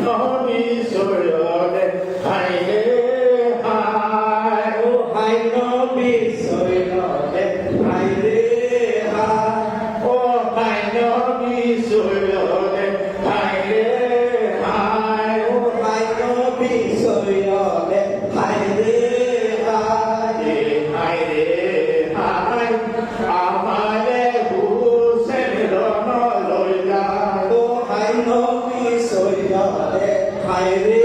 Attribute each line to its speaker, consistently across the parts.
Speaker 1: নবী সৈয়দে হাইরে হায় ও হাই নবী সৈয়দে হাইরে হায় ও হাই নবী সৈয়দে হাইরে হায় ও হাই নবী সৈয়দে হাইরে হায় হাইরে হায় আমারে হুসেন রণ লইলা ও হাই নবী সৈয়দে হাইরে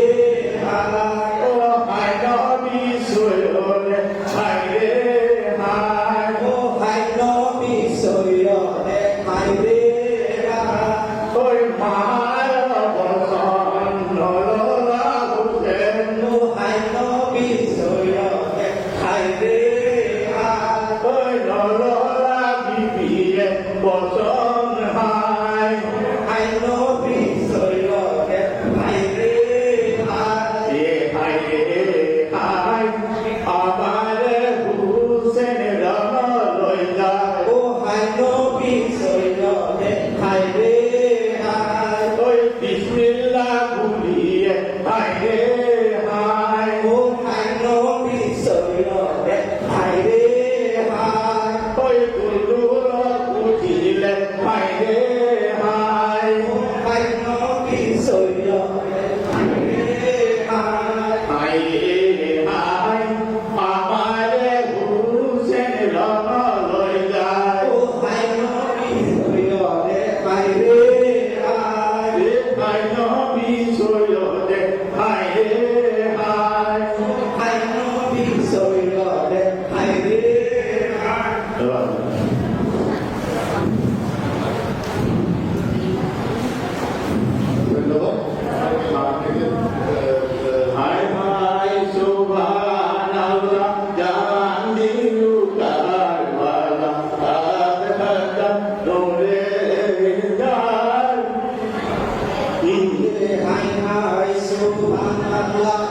Speaker 1: হায় ও হাই নবী সৈয়দে হাইরে হায় ও হাই নবী সৈয়দে হাইরে হায় ওই মার বসন নললা হুসেন ও হাই নবী সৈয়দে হাইরে হায় ওই নললা বিবিয়ে বসন হায় হাই নবী সৈয়দে হাইরে হায় হাইরে হায় আমারে হুসেন রণ লইলা ও হাই নবী সৈয়দে হাইরে হায় ওই বিসমিল্লাহ বলিয়ে হাইরে হায় ও হাই নবী সৈয়দে হাইরে হায় ওই দুলুর উঠিলে হাইরে হায় ও হাই নবী সৈয়দে হাইরে হায় হাইরে হায় আমারে হুসেন রণ লইলা ও হাই নবী সৈয়দে হাইরে হায় হাই নবী সৈয়দে হাইরে হায় ও হাই নবী সৈয়দে হাইরে হায় হায় হায় সুবহানাল্লাহ জান দিলু কারবালা আদ হাদা নূরে জান
Speaker 2: হাই হাই সুবহানাল্লাহ